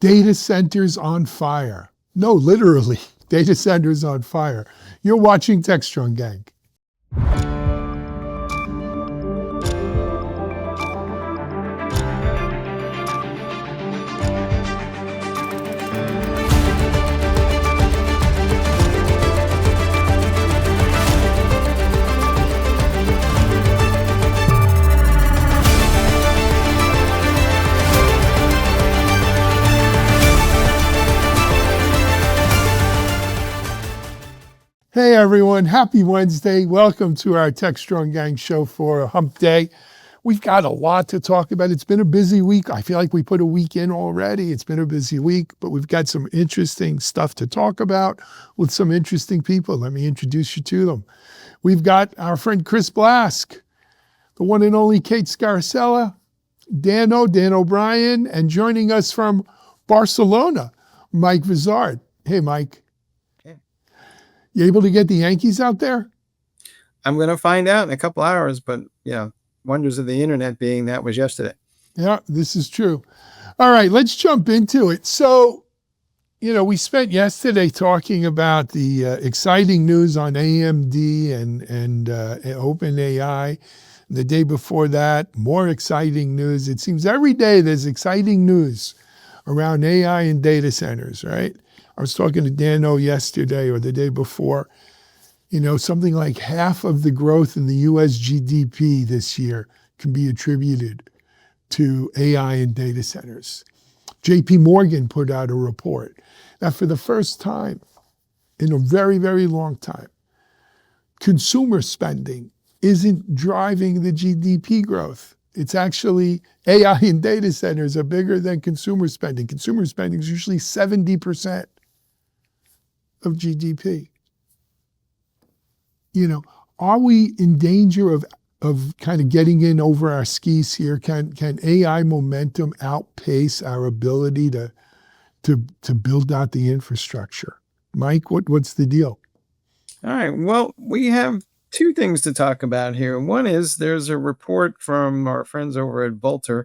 Data centers on fire. No, literally, data centers on fire. You're watching Techstrong Gang. Hey everyone, happy Wednesday. Welcome to our Techstrong Gang show for Hump Day. We've got a lot to talk about. It's been a busy week. I feel like we put a week in already. It's been a busy week, but we've got some interesting stuff to talk about with some interesting people. Let me introduce you to them. We've got our friend Chris Blask, the one and only Kate Scarcella, Dan O'Brien, and joining us from Barcelona, Mike Vizard. Hey, Mike. You able to get the Yankees out there? I'm going to find out in a couple hours, but wonders of the internet being that was yesterday. Yeah, this is true. All right, let's jump into it. So, we spent yesterday talking about the exciting news on AMD and OpenAI. The day before that, more exciting news. It seems every day there's exciting news around AI and data centers, right? I was talking to Dan O yesterday or the day before, something like half of the growth in the US GDP this year can be attributed to AI and data centers. JP Morgan put out a report that for the first time in a very, very long time, consumer spending isn't driving the GDP growth. It's actually AI and data centers are bigger than consumer spending. Consumer spending is usually 70% of GDP. Are we in danger of kind of getting in over our skis here? Can AI momentum outpace our ability to build out the infrastructure? Mike, what's the deal? All right. Well, we have two things to talk about here. One is there's a report from our friends over at Vultr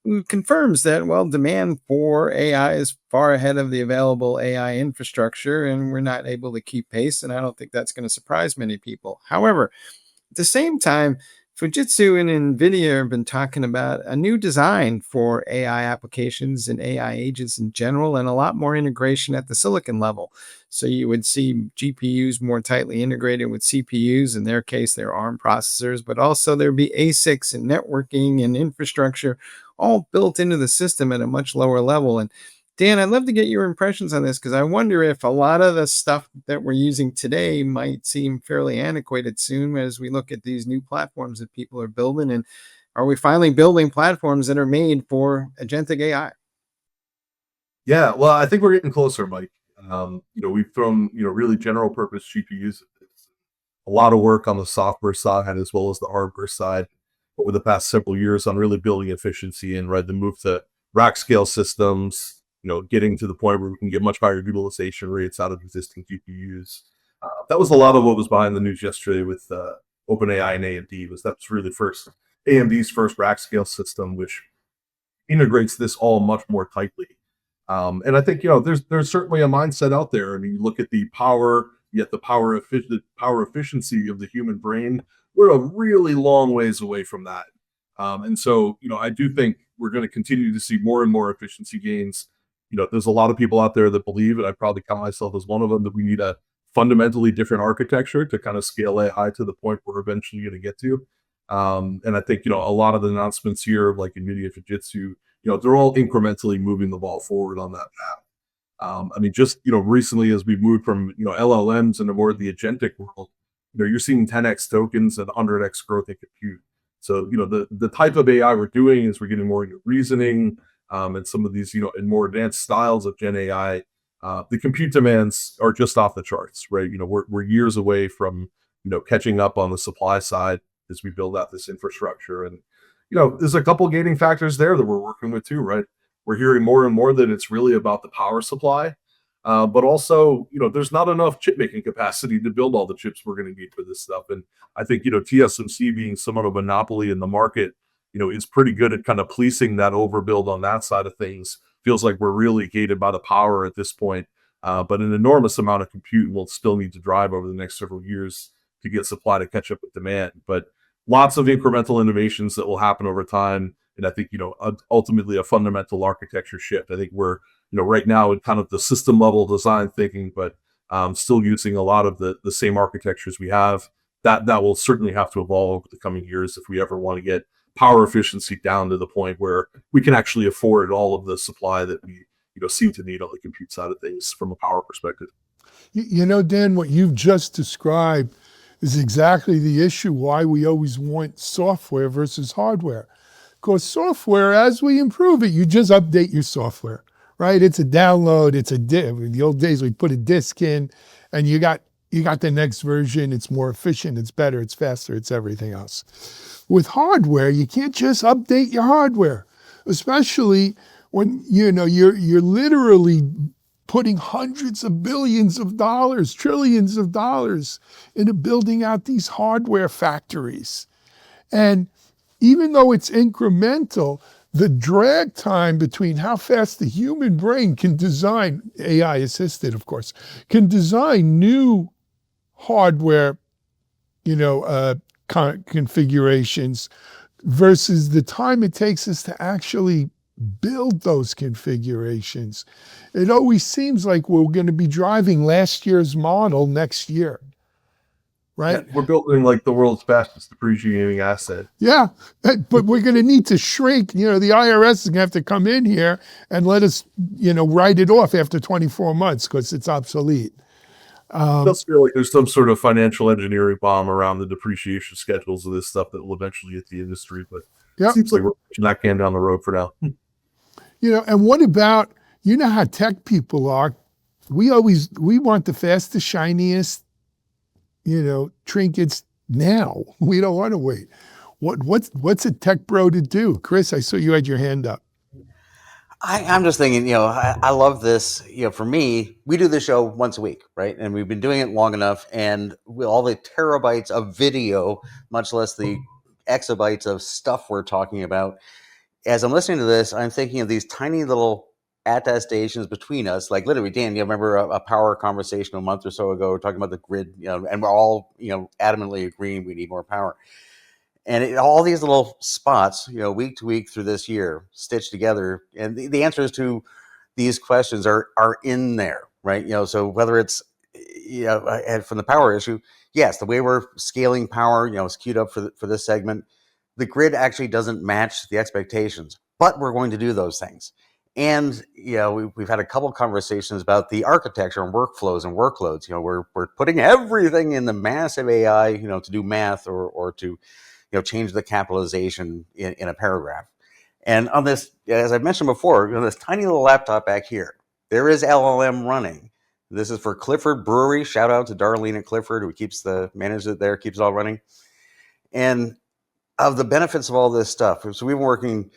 who confirms that, demand for AI is far ahead of the available AI infrastructure, and we're not able to keep pace, and I don't think that's going to surprise many people. However, at the same time, Fujitsu and NVIDIA have been talking about a new design for AI applications and AI agents in general, and a lot more integration at the silicon level. So you would see GPUs more tightly integrated with CPUs, in their case, their ARM processors, but also there'd be ASICs and networking and infrastructure all built into the system at a much lower level. And Dan, I'd love to get your impressions on this, because I wonder if a lot of the stuff that we're using today might seem fairly antiquated soon as we look at these new platforms that people are building. And are we finally building platforms that are made for agentic AI? Yeah, well, I think we're getting closer, Mike. We've thrown, really general purpose GPUs. It's a lot of work on the software side as well as the hardware side over the past several years on really building efficiency and the move to rack scale systems, getting to the point where we can get much higher utilization rates out of existing GPUs. That was a lot of what was behind the news yesterday with OpenAI and AMD. That's really AMD's first rack scale system, which integrates this all much more tightly. And I think there's certainly a mindset out there. I mean, you look at the power, yet the power efficiency of the human brain. We're a really long ways away from that. And so, I do think we're going to continue to see more and more efficiency gains. There's a lot of people out there that believe, and I probably count myself as one of them, that we need a fundamentally different architecture to kind of scale AI to the point we're eventually going to get to. And I think, a lot of the announcements here, like NVIDIA, Fujitsu, they're all incrementally moving the ball forward on that path. Just, recently as we moved from, LLMs into more of the agentic world, you're seeing 10x tokens and 100x growth in compute. So, the type of AI we're doing is we're getting more into reasoning and some of these, and more advanced styles of Gen AI. The compute demands are just off the charts, right? We're years away from, catching up on the supply side as we build out this infrastructure. And, there's a couple gating factors there that we're working with too, right? We're hearing more and more that it's really about the power supply. But also, there's not enough chip making capacity to build all the chips we're going to need for this stuff. And I think, TSMC being somewhat of a monopoly in the market, is pretty good at kind of policing that overbuild on that side of things feels like we're really gated by the power at this point. But an enormous amount of compute will still need to drive over the next several years to get supply to catch up with demand. But lots of incremental innovations that will happen over time. And I think, ultimately a fundamental architecture shift. I think we're, right now in kind of the system level design thinking, but still using a lot of the same architectures we have. That will certainly have to evolve over the coming years if we ever want to get power efficiency down to the point where we can actually afford all of the supply that we seem to need on the compute side of things from a power perspective. Dan, what you've just described is exactly the issue why we always want software versus hardware. Because software, as we improve it, you just update your software, right? It's a download, in the old days we put a disk in and you got the next version. It's more efficient, it's better, it's faster, it's everything else. With hardware, you can't just update your hardware, especially when you're literally putting hundreds of billions of dollars, trillions of dollars into building out these hardware factories. And even though it's incremental, the drag time between how fast the human brain can design, AI assisted, of course, can design new hardware, configurations versus the time it takes us to actually build those configurations. It always seems like we're going to be driving last year's model next year, right? Yeah, we're building like the world's fastest depreciating asset. Yeah, but we're going to need to shrink. The IRS is going to have to come in here and let us, write it off after 24 months because it's obsolete. It does feel like there's some sort of financial engineering bomb around the depreciation schedules of this stuff that will eventually hit the industry, but it seems like we're pushing that can down the road for now. And what about, how tech people are? We want the fastest, shiniest, trinkets now. We don't want to wait. What's a tech bro to do? Chris, I saw you had your hand up. I'm just thinking, I love this. For me, we do the show once a week, right? And we've been doing it long enough. And with all the terabytes of video, much less the exabytes of stuff we're talking about, as I'm listening to this, I'm thinking of these tiny little attestations between us. Like literally, Dan, you remember a power conversation a month or so ago, we're talking about the grid, and we're all, adamantly agreeing we need more power. And all these little spots, week to week through this year, stitched together, and the answers to these questions are in there, right? So whether it's, and from the power issue, yes, the way we're scaling power, is queued up for this segment. The grid actually doesn't match the expectations, but we're going to do those things. And we've had a couple conversations about the architecture and workflows and workloads. We're putting everything in the massive AI, to do math or to change the capitalization in a paragraph. And on this, as I mentioned before, this tiny little laptop back here, there is LLM running. This is for Clifford Brewery. Shout out to Darlene at Clifford, who manages it there, keeps it all running. And of the benefits of all this stuff, so we've been working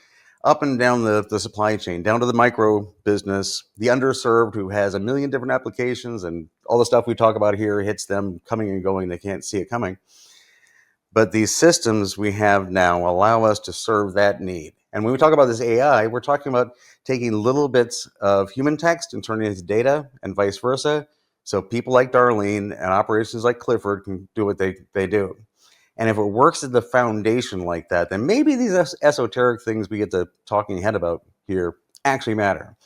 up and down the supply chain, down to the micro business, the underserved who has a million different applications, and all the stuff we talk about here hits them coming and going. They can't see it coming. But these systems we have now allow us to serve that need. And when we talk about this AI, we're talking about taking little bits of human text and turning it into data and vice versa. So people like Darlene and operations like Clifford can do what they do. And if it works at the foundation like that, then maybe these esoteric things we get to talking ahead about here actually matter.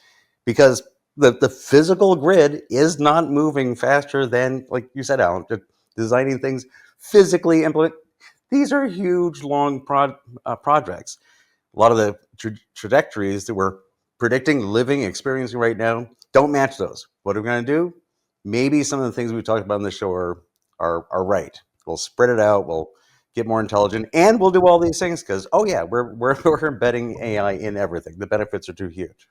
Because the physical grid is not moving faster than, like you said, Alan, designing things physically implement. These are huge, long projects. A lot of the trajectories that we're predicting, living, experiencing right now don't match those. What are we going to do? Maybe some of the things we've talked about in the show are right. We'll spread it out. We'll get more intelligent, and we'll do all these things because, we're embedding AI in everything. The benefits are too huge.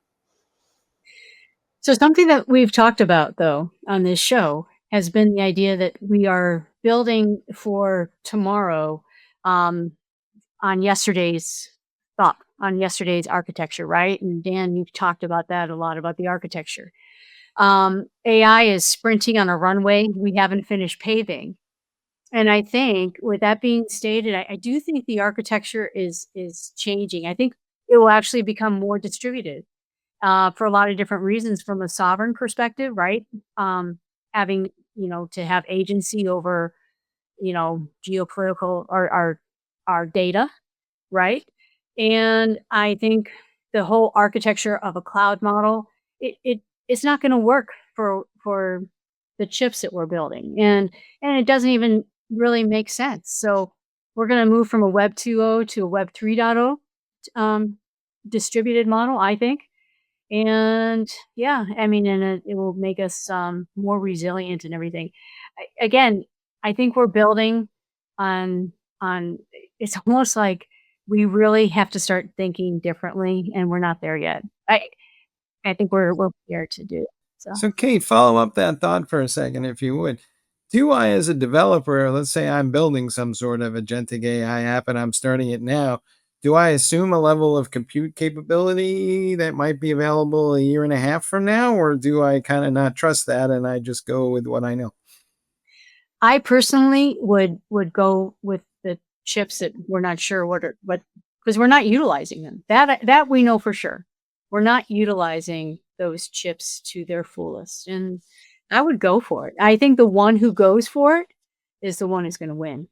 So something that we've talked about, though, on this show has been the idea that we are building for tomorrow on yesterday's thought, on yesterday's architecture, right? And Dan, you've talked about that a lot, about the architecture. AI is sprinting on a runway we haven't finished paving. And I think with that being stated, I do think the architecture is changing. I think it will actually become more distributed. for a lot of different reasons from a sovereign perspective, right? Having, to have agency over, geopolitical or our data, right? And I think the whole architecture of a cloud model, it's not going to work for the chips that we're building, and it doesn't even really make sense. So we're going to move from a Web 2.0 to a Web 3.0 distributed model, I think. And yeah, I mean, and it will make us more resilient and everything. Again, I think we're building on. It's almost like we really have to start thinking differently, and we're not there yet. I think we're prepared to do it. So So, Kate, follow up that thought for a second, if you would. Do I, as a developer, let's say I'm building some sort of agentic AI app and I'm starting it now, do I assume a level of compute capability that might be available a year and a half from now, or do I kind of not trust that and I just go with what I know? I personally would go with the chips that we're not sure what because we're not utilizing them. That we know for sure. We're not utilizing those chips to their fullest, and I would go for it. I think the one who goes for it is the one who's going to win.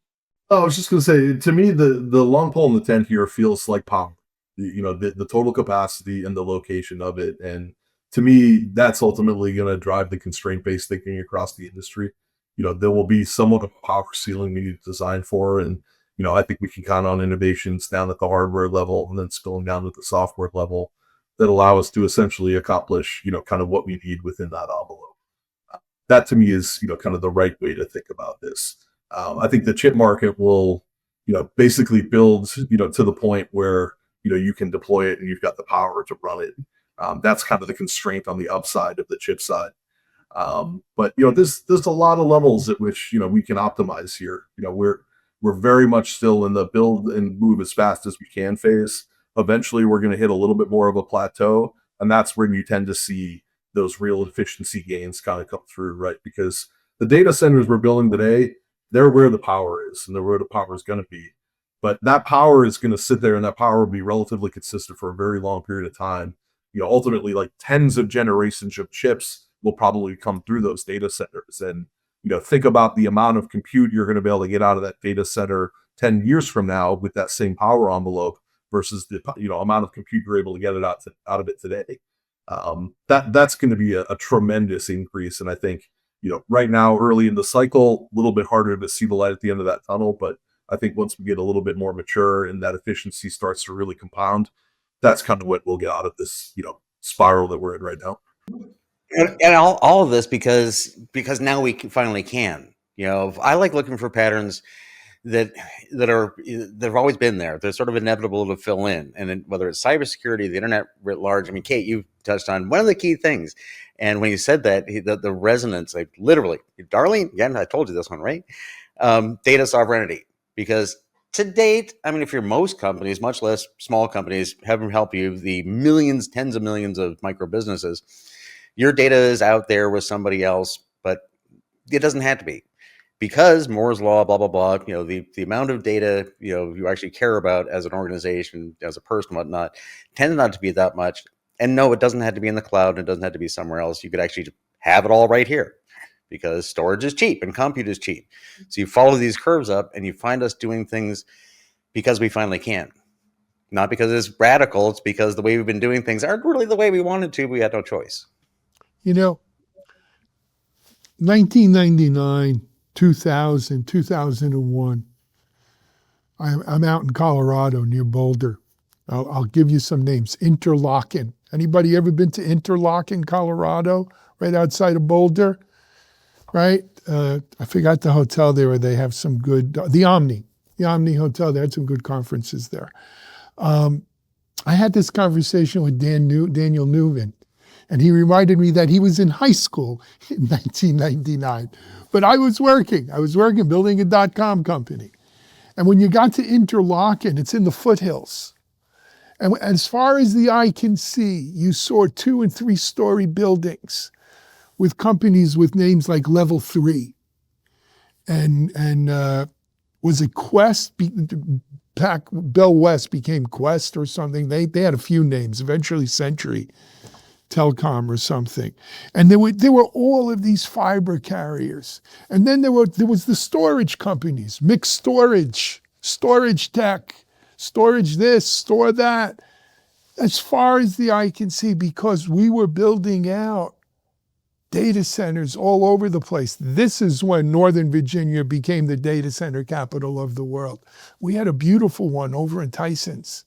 Oh, I was just going to say, to me, the long pole in the tent here feels like power. The total capacity and the location of it, and to me, that's ultimately going to drive the constraint-based thinking across the industry. There will be somewhat of a power ceiling we need to design for, and I think we can count on innovations down at the hardware level and then spilling down to the software level that allow us to essentially accomplish, kind of what we need within that envelope. That to me is, kind of the right way to think about this. I think the chip market will, basically build, to the point where, you can deploy it and you've got the power to run it. That's kind of the constraint on the upside of the chip side. But there's a lot of levels at which we can optimize here. We're very much still in the build and move as fast as we can phase. Eventually, we're going to hit a little bit more of a plateau, and that's when you tend to see those real efficiency gains kind of come through, right? Because the data centers we're building today, they're where the power is, and they're where the power is going to be. But that power is going to sit there, and that power will be relatively consistent for a very long period of time. Ultimately, like tens of generations of chips will probably come through those data centers. And, think about the amount of compute you're going to be able to get out of that data center 10 years from now with that same power envelope versus the, amount of compute you're able to get out of it today. That's going to be a tremendous increase. And I think, right now, early in the cycle, a little bit harder to see the light at the end of that tunnel. But I think once we get a little bit more mature and that efficiency starts to really compound, that's kind of what we'll get out of this, spiral that we're in right now. And all of this because now we finally can. I like looking for patterns that have always been there. They're sort of inevitable to fill in, and then whether it's cybersecurity, the internet writ large. I mean, Kate, you touched on one of the key things, and when you said that, the resonance, like literally, Darlene, again, I told you this one, right? Data sovereignty, because to date, I mean, if you're most companies, much less small companies, heaven help you, the millions, tens of millions of micro businesses, your data is out there with somebody else, but it doesn't have to be. Because Moore's law, blah, blah, blah, the amount of data, you actually care about as an organization, as a person, whatnot, tends not to be that much. And no, it doesn't have to be in the cloud. It doesn't have to be somewhere else. You could actually have it all right here because storage is cheap and compute is cheap. So you follow these curves up and you find us doing things because we finally can. Not because it's radical. It's because the way we've been doing things aren't really the way we wanted to. We had no choice. 1999, 2000, 2001. I'm out in Colorado near Boulder. I'll give you some names. Interlochen. Anybody ever been to Interlochen, Colorado, right outside of Boulder? Right? I forgot the hotel there where they have some good, the Omni Hotel. They had some good conferences there. I had this conversation with Daniel Newman, and he reminded me that he was in high school in 1999. But I was working building a .com company. And when you got to Interlochen, it's in the foothills. And as far as the eye can see, you saw 2- and 3-story buildings with companies with names like Level 3. And was it Quest? Bell West became Quest or something. They had a few names, eventually Century. telecom or something. And there were all of these fiber carriers. And then there was the storage companies, mixed storage tech, storage this, store that. As far as the eye can see, because we were building out data centers all over the place. This is when Northern Virginia became the data center capital of the world. We had a beautiful one over in Tyson's,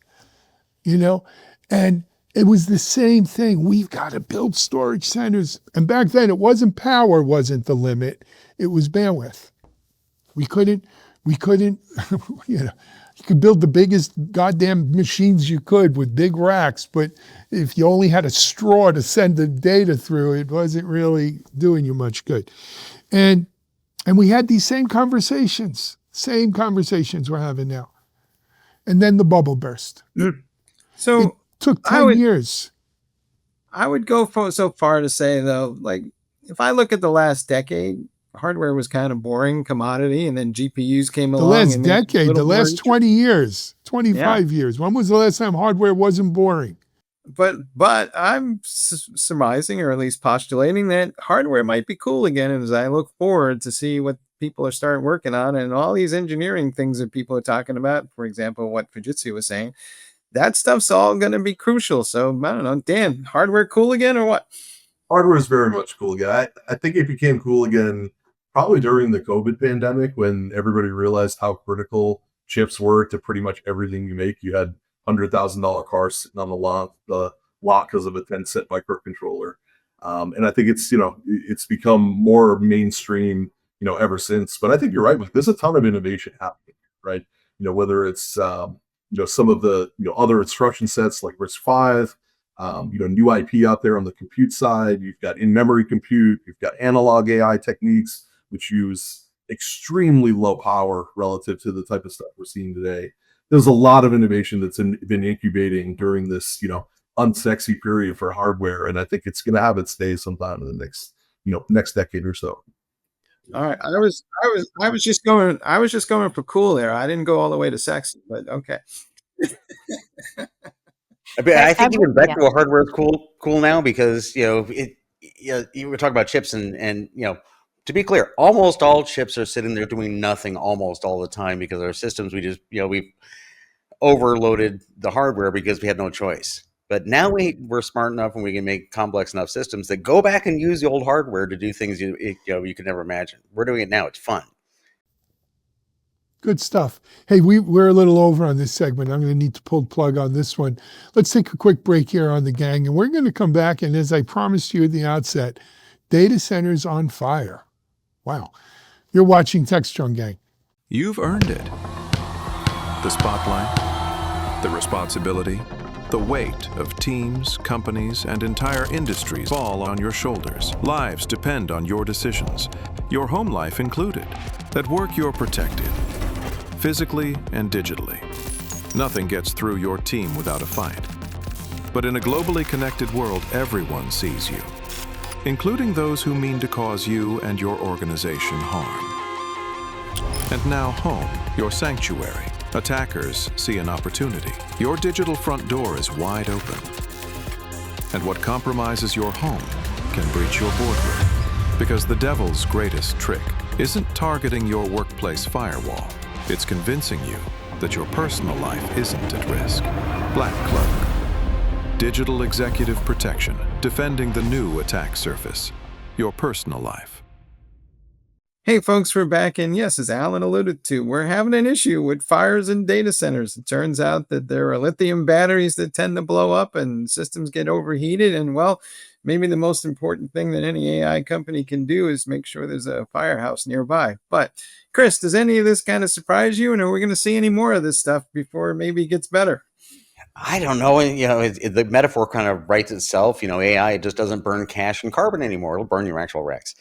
and it was the same thing. We've got to build storage centers. And back then it wasn't power wasn't the limit. It was bandwidth. We couldn't, you could build the biggest goddamn machines you could with big racks, but if you only had a straw to send the data through, it wasn't really doing you much good. And we had these same conversations we're having now. And then the bubble burst. So it took 10 years. I would go so far to say, though, like, if I look at the last decade, hardware was kind of boring commodity, and then GPUs came along. The last decade, the last 20 years, 25 years. When was the last time hardware wasn't boring? But I'm surmising, or at least postulating, that hardware might be cool again. And as I look forward to see what people are starting working on, and all these engineering things that people are talking about, for example, what Fujitsu was saying, that stuff's all going to be crucial. So I don't know, Dan, hardware cool again or what? Hardware is very much cool again. I think it became cool again probably during the COVID pandemic, when everybody realized how critical chips were to pretty much everything you make. You had $100,000 cars sitting on the lot because of a 10-cent microcontroller. And I think it's become more mainstream, ever since. But I think you're right, Mike. There's a ton of innovation happening, right? Whether it's some of the other instruction sets like RISC-V, new IP out there on the compute side. You've got in-memory compute. You've got analog AI techniques, which use extremely low power relative to the type of stuff we're seeing today. There's a lot of innovation that's been incubating during this, unsexy period for hardware, and I think it's going to have its day sometime in the next decade or so. All right, I was just going for cool there. I didn't go all the way to sexy, but okay. I think even retro hardware is cool now, because you were talking about chips, and to be clear, almost all chips are sitting there doing nothing almost all the time, because our systems, we've overloaded the hardware because we had no choice. But now we're smart enough, and we can make complex enough systems that go back and use the old hardware to do things you could never imagine. We're doing it now. It's fun. Good stuff. Hey, we're a little over on this segment. I'm going to need to pull the plug on this one. Let's take a quick break here on the gang, and we're going to come back. And as I promised you at the outset, data centers on fire. Wow. You're watching Techstrong Gang. You've earned it. The spotlight, the responsibility, the weight of teams, companies, and entire industries fall on your shoulders. Lives depend on your decisions, your home life included. At work, you're protected, physically and digitally. Nothing gets through your team without a fight. But in a globally connected world, everyone sees you, including those who mean to cause you and your organization harm. And now home, your sanctuary. Attackers see an opportunity. Your digital front door is wide open. And what compromises your home can breach your boardroom. Because the devil's greatest trick isn't targeting your workplace firewall. It's convincing you that your personal life isn't at risk. Black Cloak. Digital executive protection, defending the new attack surface. Your personal life. Hey folks, we're back, and yes, as Alan alluded to, we're having an issue with fires in data centers. It turns out that there are lithium batteries that tend to blow up and systems get overheated, and well, maybe the most important thing that any AI company can do is make sure there's a firehouse nearby. But Chris, does any of this kind of surprise you, and are we going to see any more of this stuff before maybe it gets better? I don't know. The metaphor kind of writes itself. AI just doesn't burn cash and carbon anymore. It'll burn your actual racks.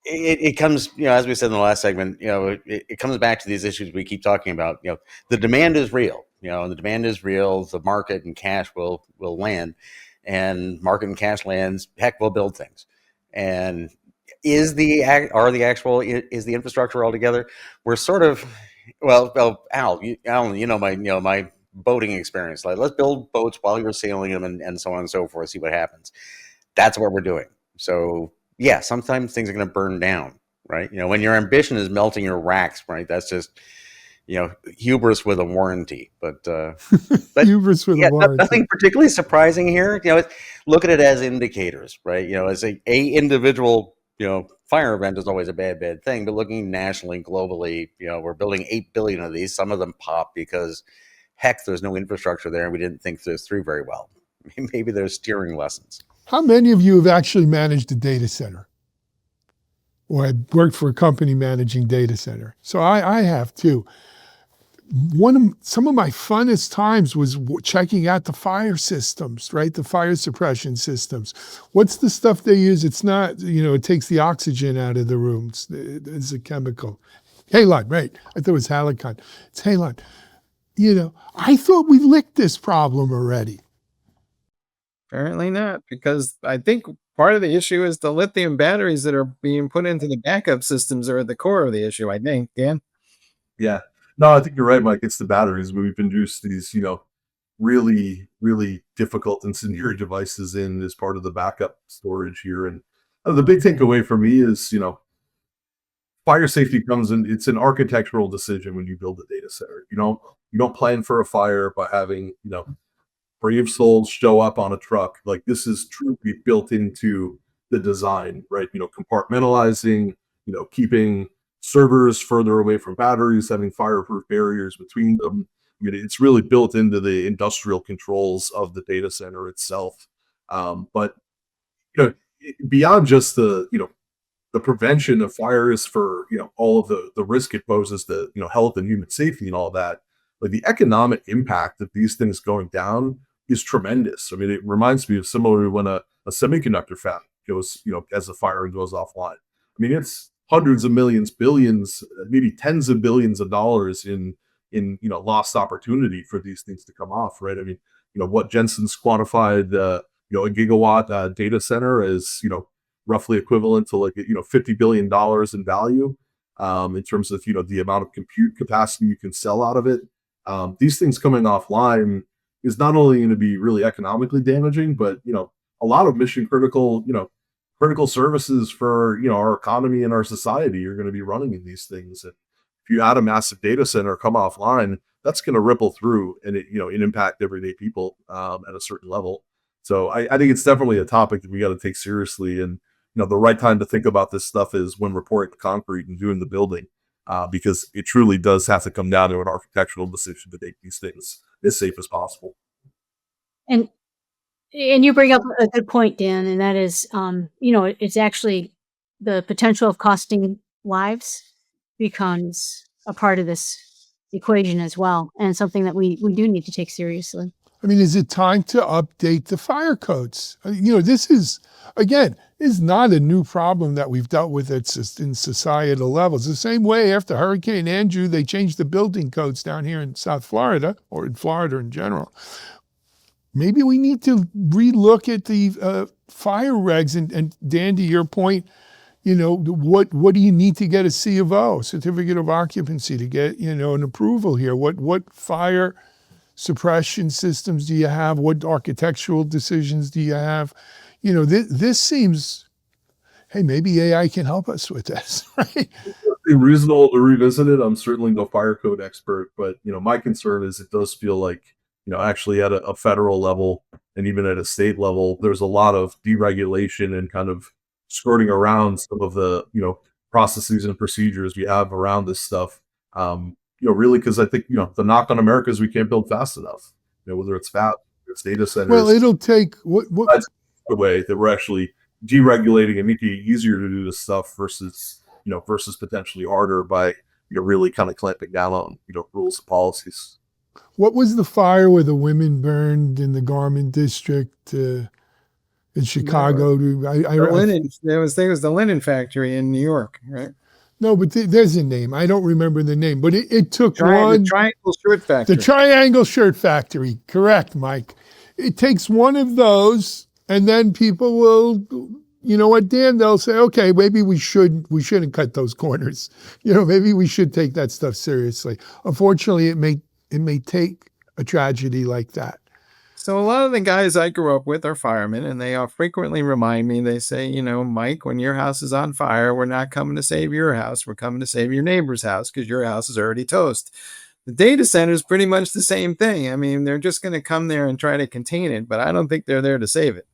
It comes, as we said in the last segment, it comes back to these issues we keep talking about. The demand is real. And the demand is real. The market and cash will land, and market and cash lands. Heck, we'll build things. And is the infrastructure all together? We're sort of, well, Al, my boating experience. Like, let's build boats while you're sailing them and so on and so forth, see what happens. That's what we're doing. So yeah, sometimes things are going to burn down, right? When your ambition is melting your racks, right? That's just, hubris with a warranty. But Hubris with yeah, a warranty. nothing particularly surprising here. Look at it as indicators, right? As a individual, fire event is always a bad thing. But looking nationally, globally, we're building 8 billion of these. Some of them pop because, heck, there's no infrastructure there, and we didn't think this through very well. Maybe there's steering lessons. How many of you have actually managed a data center? Or I worked for a company managing data center. So I have too. Some of my funnest times was checking out the fire systems, right? The fire suppression systems. What's the stuff they use? It's not, it takes the oxygen out of the room. It's a chemical. Halon, right? I thought it was halocon. It's halon. I thought we licked this problem already. Apparently not, because I think part of the issue is the lithium batteries that are being put into the backup systems are at the core of the issue, I think, Dan. Yeah. No, I think you're right, Mike. It's the batteries. We've introduced these, really, really difficult and severe devices in as part of the backup storage here. And the big takeaway for me is, fire safety comes in. It's an architectural decision when you build a data center. You don't plan for a fire by having, brave souls show up on a truck. Like, this is truly built into the design, right? Compartmentalizing, keeping servers further away from batteries, having fireproof barriers between them. It's really built into the industrial controls of the data center itself. But beyond just the prevention of fires for all of the risk it poses to health and human safety and all that, like, the economic impact of these things going down is tremendous. I mean, it reminds me of similarly when a semiconductor fab goes, as a fire and goes offline. I mean, it's hundreds of millions, billions, maybe tens of billions of dollars in lost opportunity for these things to come off, right? I mean, what Jensen's quantified, a gigawatt data center is, roughly equivalent to like, $50 billion in value, in terms of, the amount of compute capacity you can sell out of it. These things coming offline is not only going to be really economically damaging, but, a lot of mission critical, critical services for, our economy and our society are going to be running in these things. And if you add a massive data center come offline, that's going to ripple through and it impact everyday people at a certain level. So I think it's definitely a topic that we got to take seriously. And, the right time to think about this stuff is when we're pouring the concrete and doing the building, because it truly does have to come down to an architectural decision to make these things as safe as possible. And you bring up a good point, Dan, and that is, it's actually the potential of costing lives becomes a part of this equation as well, and something that we do need to take seriously. I mean, is it time to update the fire codes? This is not a new problem that we've dealt with in societal levels. The same way after Hurricane Andrew, they changed the building codes down here in South Florida, or in Florida in general. Maybe we need to relook at the fire regs. And Dan, to your point, what do you need to get a C of O, certificate of occupancy, to get an approval here? What fire suppression systems do you have? What architectural decisions do you have? This seems, hey, maybe AI can help us with this, right? It's reasonable to revisit it. I'm certainly no fire code expert, but my concern is it does feel like, actually at a federal level and even at a state level, there's a lot of deregulation and kind of skirting around some of the, processes and procedures we have around this stuff. Really, because I think, the knock on America is we can't build fast enough, whether it's fab, it's data centers. Well, it'll take that's the way that we're actually deregulating and making it easier to do this stuff versus potentially harder by, really kind of clamping down on, rules and policies. What was the fire where the women burned in the garment district in Chicago? There was the linen factory in New York, right? No, but there's a name. I don't remember the name, but it took the Triangle Shirt Factory. The Triangle Shirt Factory. Correct, Mike. It takes one of those, and then people will, Dan, they'll say, okay, maybe we shouldn't cut those corners. Maybe we should take that stuff seriously. Unfortunately, it may take a tragedy like that. So a lot of the guys I grew up with are firemen, and they frequently remind me, they say, Mike, when your house is on fire, we're not coming to save your house. We're coming to save your neighbor's house because your house is already toast. The data center is pretty much the same thing. I mean, they're just going to come there and try to contain it, but I don't think they're there to save it.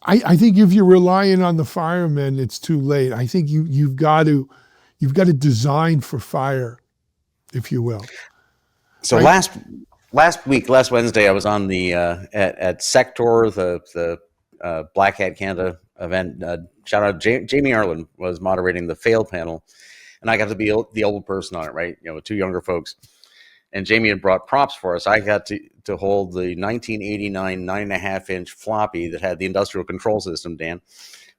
I think if you're relying on the firemen, it's too late. I think you've got to design for fire, if you will. So Right? last Wednesday, I was on the at Sector, the Black Hat Canada event. Shout out, Jamie Arlen was moderating the fail panel, and I got to be the old person on it, right? With two younger folks. And Jamie had brought props for us. I got to hold the 1989 9.5-inch floppy that had the industrial control system, Dan,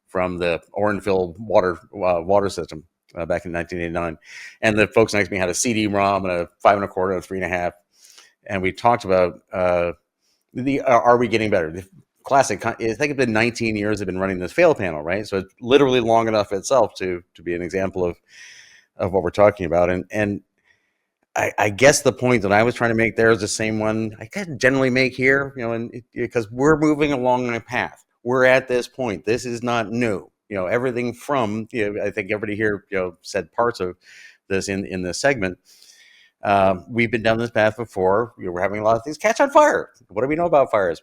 from the Orenville water system back in 1989. And the folks next to me had a CD-ROM and a 5 1/4 and a 3.5. And we talked about are we getting better? The classic. I think it's been 19 years I've been running this fail panel, right? So it's literally long enough itself to be an example of what we're talking about. And I guess the point that I was trying to make there is the same one I can generally make here, and because we're moving along a path. We're at this point. This is not new. Everything from, I think everybody here, said parts of this in this segment. We've been down this path before. We're having a lot of things catch on fire. What do we know about fires?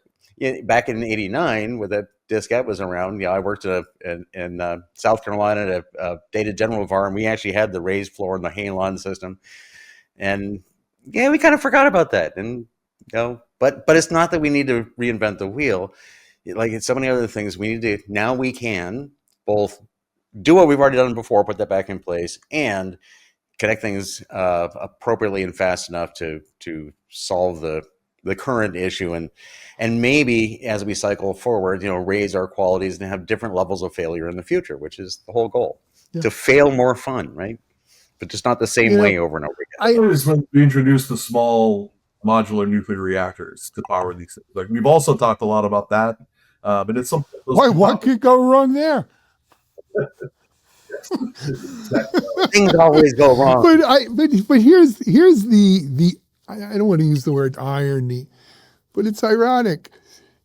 Back in '89, when that diskette was around, I worked in South Carolina at a data general VAR, and we actually had the raised floor and the Halon system. And we kind of forgot about that. And but it's not that we need to reinvent the wheel. Like it's so many other things we need to. Now we can both do what we've already done before, put that back in place, and connect things appropriately and fast enough to solve the current issue, and maybe as we cycle forward, raise our qualities and have different levels of failure in the future, which is the whole goal. Yeah. To fail more fun, right? But just not the same way over and over again. I was when we introduced the small modular nuclear reactors to power these things. Like we've also talked a lot about that, but it's something. What could go wrong there? Things always go wrong. But here's the I don't want to use the word irony, but it's ironic.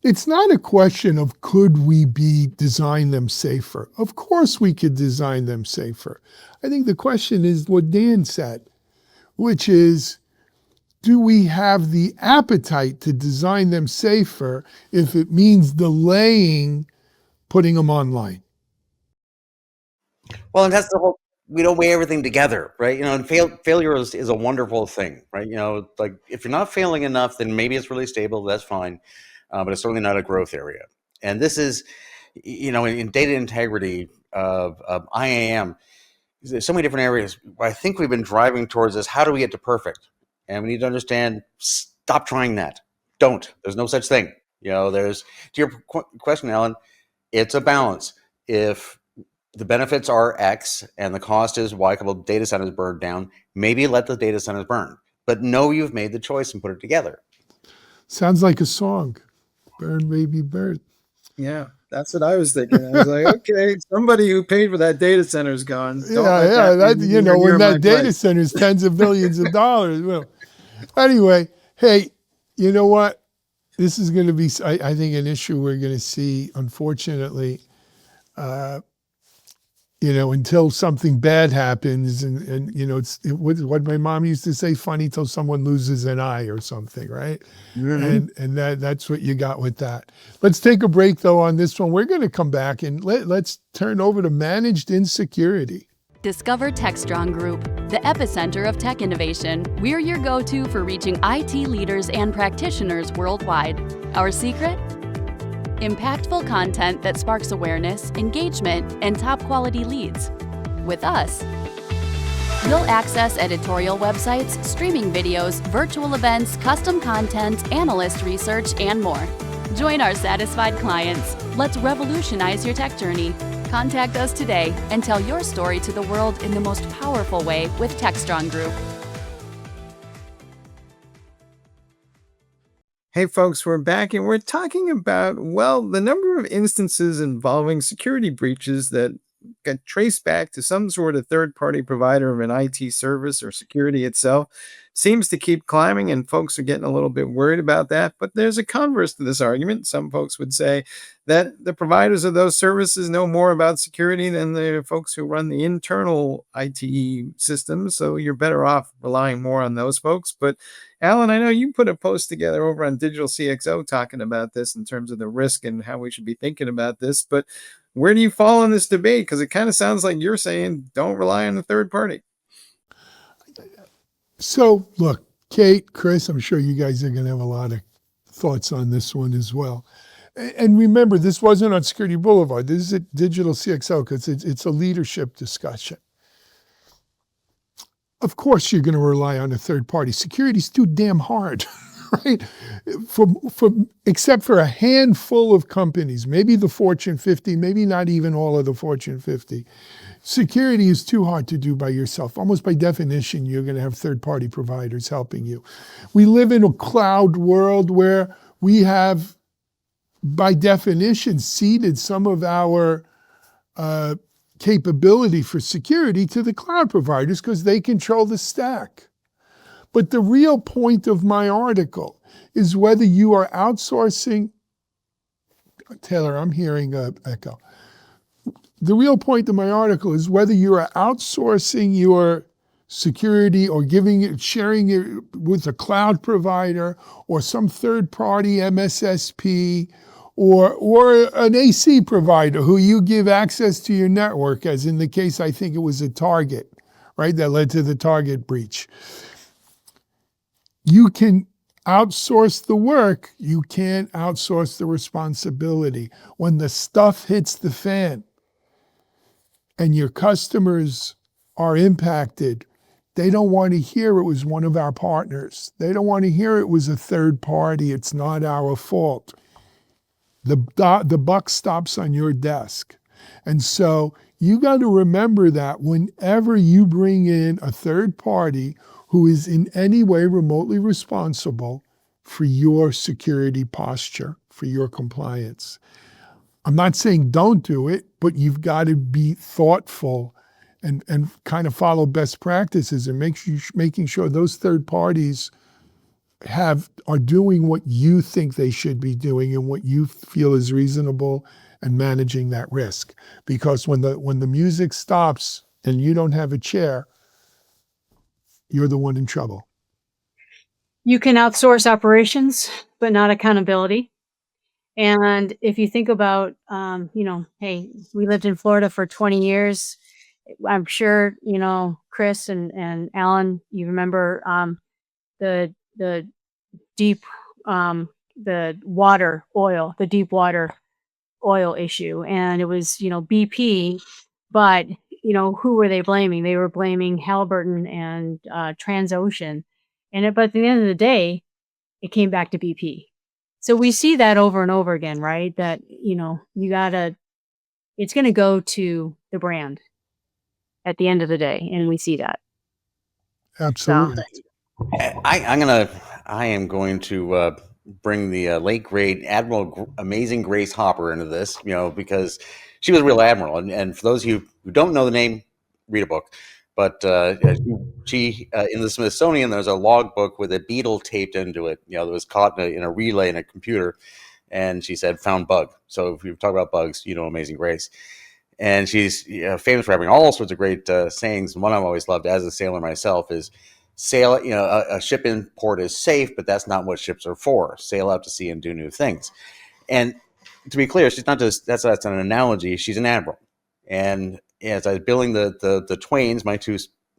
It's not a question of could we design them safer. Of course we could design them safer. I think the question is what Dan said, which is, do we have the appetite to design them safer if it means delaying putting them online? Well, and that's the whole, we don't weigh everything together, right? And failure is a wonderful thing, right? Like if you're not failing enough, then maybe it's really stable, that's fine. But it's certainly not a growth area. And this is, in data integrity of IAM, there's so many different areas where I think we've been driving towards this. How do we get to perfect? And we need to understand, stop trying that. Don't. There's no such thing. There's, to your question, Alan, it's a balance. If the benefits are X and the cost is Y, a couple of data centers burned down, maybe let the data centers burn. But know you've made the choice and put it together. Sounds like a song. Burn, baby, burn. Yeah, that's what I was thinking. I was like, okay, somebody who paid for that data center is gone. When that data center is tens of billions of dollars. Well, anyway, hey, you know what? This is going to be, I think, an issue we're going to see, unfortunately, until something bad happens, and it's what my mom used to say, funny till someone loses an eye or something, right? Mm-hmm. And that's what you got with that. Let's take a break though on this one. We're going to come back and let's turn over to managed insecurity. Discover Techstrong Group, the epicenter of tech innovation. We're your go-to for reaching IT leaders and practitioners worldwide. Our secret? Impactful content that sparks awareness, engagement, and top-quality leads. With us, you'll access editorial websites, streaming videos, virtual events, custom content, analyst research, and more. Join our satisfied clients. Let's revolutionize your tech journey. Contact us today and tell your story to the world in the most powerful way with Techstrong Group. Hey folks, we're back and we're talking about, the number of instances involving security breaches that get traced back to some sort of third-party provider of an IT service or security itself seems to keep climbing, and folks are getting a little bit worried about that. But there's a converse to this argument. Some folks would say that the providers of those services know more about security than the folks who run the internal IT systems, so you're better off relying more on those folks. But Alan, I know you put a post together over on Digital CXO talking about this in terms of the risk and how we should be thinking about this. But where do you fall in this debate? Because it kind of sounds like you're saying don't rely on the third party. So look, Kate, Chris, I'm sure you guys are going to have a lot of thoughts on this one as well. And remember, this wasn't on Security Boulevard. This is at Digital CXO because it's a leadership discussion. Of course, you're going to rely on a third party. Security's too damn hard, right? Except for a handful of companies, maybe the Fortune 50, maybe not even all of the Fortune 50. Security is too hard to do by yourself. Almost by definition, you're going to have third party providers helping you. We live in a cloud world where we have, by definition, ceded some of our capability for security to the cloud providers because they control the stack. But the real point of my article is whether you are outsourcing. Taylor, I'm hearing an echo. The real point of my article is whether you are outsourcing your security or sharing it with a cloud provider or some third-party MSSP or an AC provider who you give access to your network, as in the case, I think it was a Target, right, that led to the Target breach. You can outsource the work, you can't outsource the responsibility. When the stuff hits the fan and your customers are impacted, they don't want to hear it was one of our partners. They don't want to hear it was a third party. It's not our fault. The buck stops on your desk. And so you got to remember that whenever you bring in a third party who is in any way remotely responsible for your security posture, for your compliance. I'm not saying don't do it, but you've got to be thoughtful and kind of follow best practices and making sure those third parties are doing what you think they should be doing and what you feel is reasonable and managing that risk. Because when the music stops and you don't have a chair, you're the one in trouble. You can outsource operations, but not accountability. And if you think about, hey, we lived in Florida for 20 years. I'm sure, Chris and Alan, you remember the deep water oil issue. And it was, BP, but, who were they blaming? They were blaming Halliburton and Transocean. But at the end of the day, it came back to BP. So we see that over and over again, right? That, it's going to go to the brand at the end of the day. And we see that. Absolutely. So. I am going to bring the late great Admiral Amazing Grace Hopper into this, because she was a real admiral. And for those of you who don't know the name, read a book. But she in the Smithsonian, there's a log book with a beetle taped into it, that was caught in a relay in a computer. And she said, found bug. So if you talk about bugs, Amazing Grace. And she's famous for having all sorts of great sayings. One I've always loved as a sailor myself is, sail, a ship in port is safe, but that's not what ships are for. Sail out to sea and do new things. And to be clear, she's not just, that's an analogy. She's an admiral. And as I was building the Twains, my two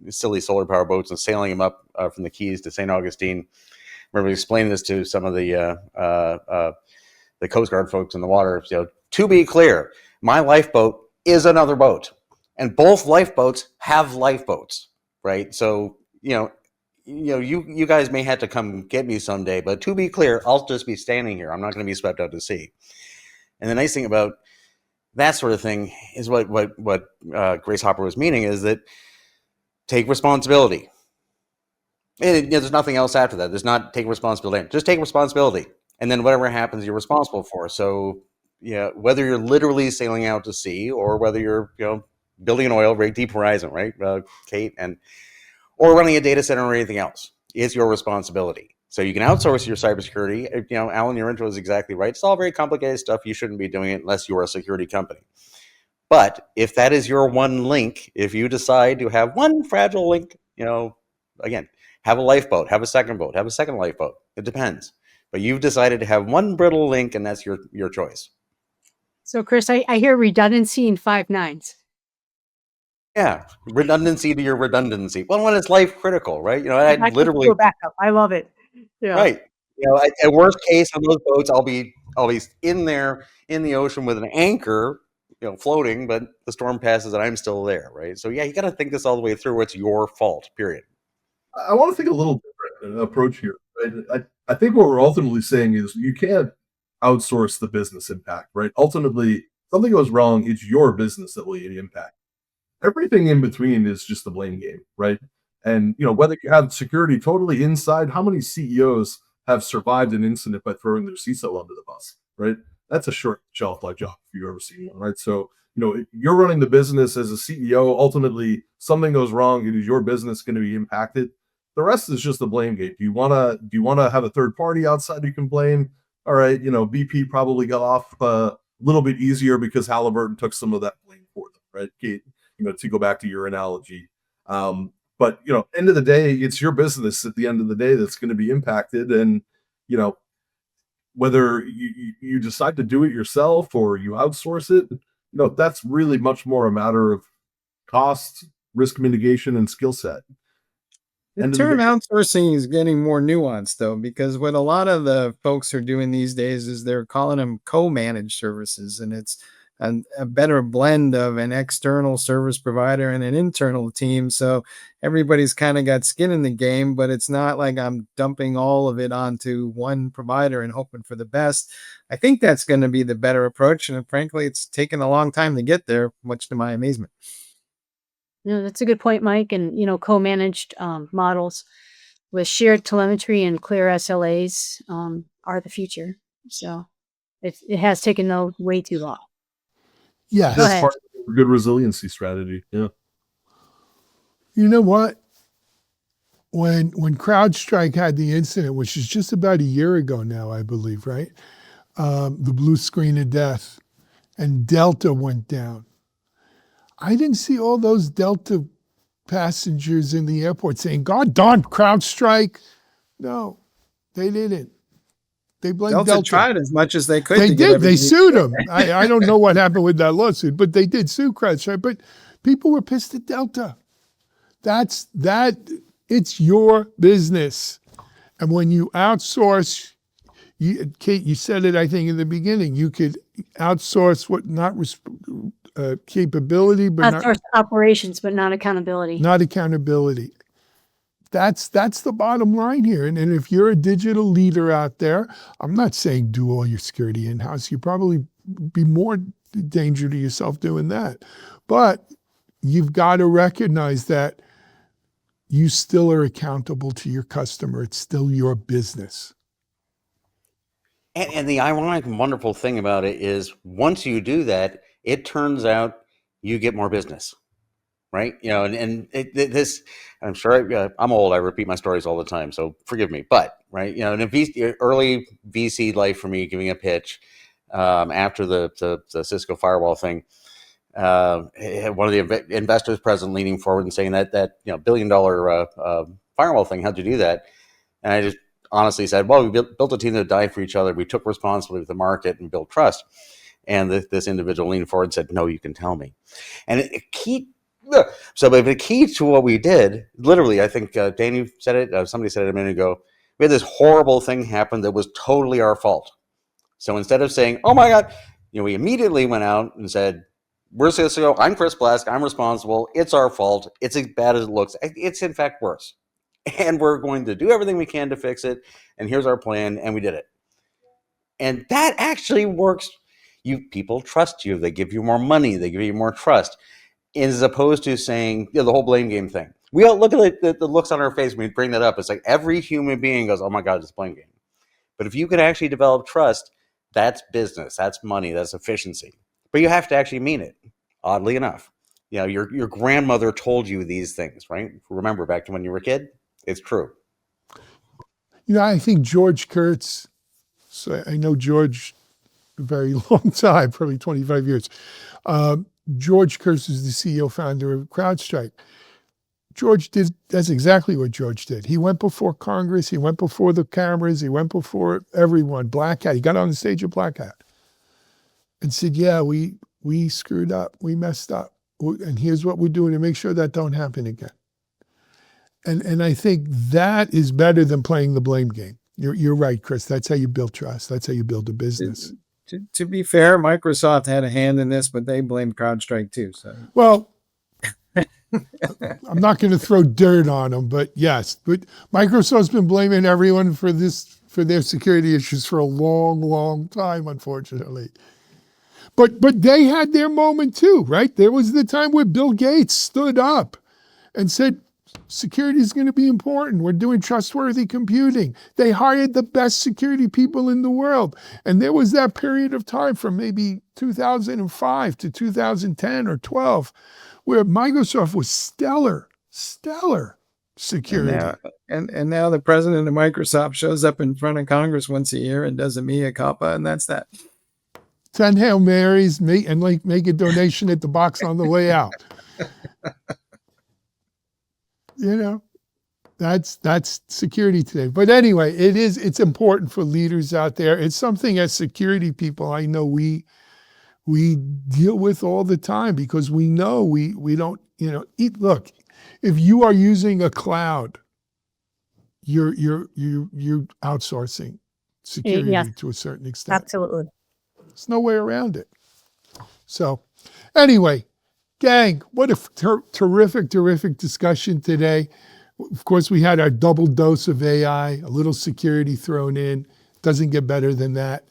silly solar power boats, and sailing them up from the Keys to St. Augustine, I remember explaining this to some of the Coast Guard folks in the water. To be clear, my lifeboat is another boat, and both lifeboats have lifeboats, right? So, you guys may have to come get me someday, but to be clear, I'll just be standing here. I'm not going to be swept out to sea. And the nice thing about that sort of thing is what Grace Hopper was meaning is that take responsibility. And there's nothing else after that. There's not take responsibility. Just take responsibility. And then whatever happens, you're responsible for. So, whether you're literally sailing out to sea or whether you're, building an oil rig, deep horizon, right, Kate, or running a data center or anything else. It's your responsibility. So you can outsource your cybersecurity. Alan, your intro is exactly right. It's all very complicated stuff. You shouldn't be doing it unless you're a security company. But if that is your one link, if you decide to have one fragile link, again, have a lifeboat, have a second boat, have a second lifeboat. It depends. But you've decided to have one brittle link, and that's your choice. So, Chris, I hear redundancy in 5 nines. Yeah, redundancy to your redundancy. Well, when it's life critical, right? I Backup literally to a backup. I love it. Yeah. right. At worst case on those boats, I'll be in there in the ocean with an anchor, floating, but the storm passes and I'm still there, right? So yeah, you got to think this all the way through. It's your fault, period. I want to think a little different approach here. Right? I think what we're ultimately saying is you can't outsource the business impact, right? Ultimately, something goes wrong, it's your business that will get impact. Everything in between is just the blame game, right? And whether you have security totally inside, how many CEOs have survived an incident by throwing their CISO under the bus, right? That's a short shelf life job if you've ever seen one, right? So you're running the business as a CEO. Ultimately, something goes wrong, it is your business going to be impacted. The rest is just the blame game. Do you want to have a third party outside you can blame? All right, BP probably got off a little bit easier because Halliburton took some of that blame for them, right? Kate, to go back to your analogy. But end of the day, it's your business at the end of the day that's going to be impacted. And whether you decide to do it yourself or you outsource it, that's really much more a matter of cost, risk mitigation, and skill set. The term outsourcing is getting more nuanced, though, because what a lot of the folks are doing these days is they're calling them co-managed services, and it's a better blend of an external service provider and an internal team. So everybody's kind of got skin in the game, but it's not like I'm dumping all of it onto one provider and hoping for the best. I think that's going to be the better approach. And frankly, it's taken a long time to get there, much to my amazement. That's a good point, Mike. And, co-managed models with shared telemetry and clear SLAs are the future. So it has taken way too long. Yes. That's part of a good resiliency strategy. Yeah. You know what? When CrowdStrike had the incident, which is just about a year ago now, I believe, right? The blue screen of death, and Delta went down. I didn't see all those Delta passengers in the airport saying, God darn CrowdStrike. No, they didn't. They blamed Delta. Tried as much as they could. They did. They sued them. I don't know what happened with that lawsuit, but they did sue CrowdStrike. But people were pissed at Delta. It's your business. And when you outsource, Kate, you said it, I think, in the beginning, you could outsource capability, but outsource operations, but not accountability. Not accountability. That's the bottom line here. And if you're a digital leader out there, I'm not saying do all your security in-house. You probably be more danger to yourself doing that. But you've got to recognize that you still are accountable to your customer. It's still your business. And the ironic and wonderful thing about it is once you do that, it turns out you get more business, right? This, I'm sure I'm old. I repeat my stories all the time, so forgive me. But right, in early VC life for me, giving a pitch after the Cisco firewall thing, one of the investors present leaning forward and saying that $1 billion firewall thing, how'd you do that? And I just honestly said, well, we built a team that died for each other. We took responsibility of the market and built trust. And this individual leaned forward and said, no, you can tell me. And the key to what we did, literally, I think Dan, you said it, somebody said it a minute ago, we had this horrible thing happen that was totally our fault. So instead of saying, oh my God, we immediately went out and said, we're Cisco, I'm Chris Blask, I'm responsible, it's our fault, it's as bad as it looks, it's in fact worse. And we're going to do everything we can to fix it, and here's our plan, and we did it. And that actually works. People trust you, they give you more money, they give you more trust, as opposed to saying the whole blame game thing. We all look at the looks on our face when we bring that up. It's like every human being goes, oh my God, it's blame game. But if you can actually develop trust, that's business, that's money, that's efficiency. But you have to actually mean it, oddly enough. your grandmother told you these things, right? Remember back to when you were a kid? It's true. I think George Kurtz, so I know George a very long time, probably 25 years. George Kurtz is the CEO founder of CrowdStrike. That's exactly what George did. He went before Congress, he went before the cameras, he went before everyone, Black Hat. He got on the stage of Black Hat and said, yeah, we screwed up, we messed up. And here's what we're doing to make sure that don't happen again. And I think that is better than playing the blame game. You're right, Chris. That's how you build trust. That's how you build a business. To be fair, Microsoft had a hand in this, but they blamed CrowdStrike too. So, well, I'm not going to throw dirt on them, but yes. But Microsoft's been blaming everyone for their security issues for a long, long time, unfortunately. But they had their moment too, right? There was the time where Bill Gates stood up and said, security is going to be important. We're doing trustworthy computing. They hired the best security people in the world. And there was that period of time from maybe 2005 to 2010 or 12 where Microsoft was stellar security. And now the president of Microsoft shows up in front of Congress once a year and does a mea culpa, and that's that. 10 Hail Marys, make a donation at the box on the way out. That's security today. But anyway, it's important for leaders out there. It's something as security people, I know we deal with all the time because we know we don't, look, if you are using a cloud, you're outsourcing security to a certain extent. Absolutely. There's no way around it. So anyway, gang, what a terrific discussion today. Of course, we had our double dose of AI, a little security thrown in. Doesn't get better than that.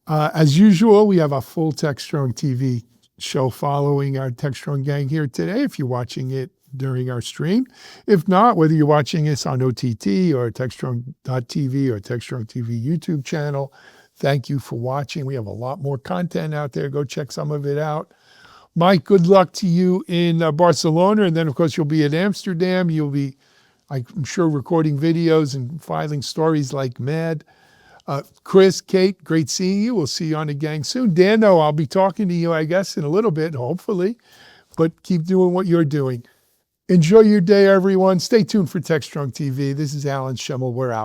As usual, we have a full Techstrong TV show following our Techstrong Gang here today, if you're watching it during our stream. If not, whether you're watching us on OTT or Techstrong.tv or Techstrong TV YouTube channel, thank you for watching. We have a lot more content out there. Go check some of it out. Mike, good luck to you in Barcelona. And then, of course, you'll be at Amsterdam. You'll be, I'm sure, recording videos and filing stories like mad. Chris, Kate, great seeing you. We'll see you on the gang soon. Dano, I'll be talking to you, I guess, in a little bit, hopefully. But keep doing what you're doing. Enjoy your day, everyone. Stay tuned for Techstrong TV. This is Alan Shimel. We're out.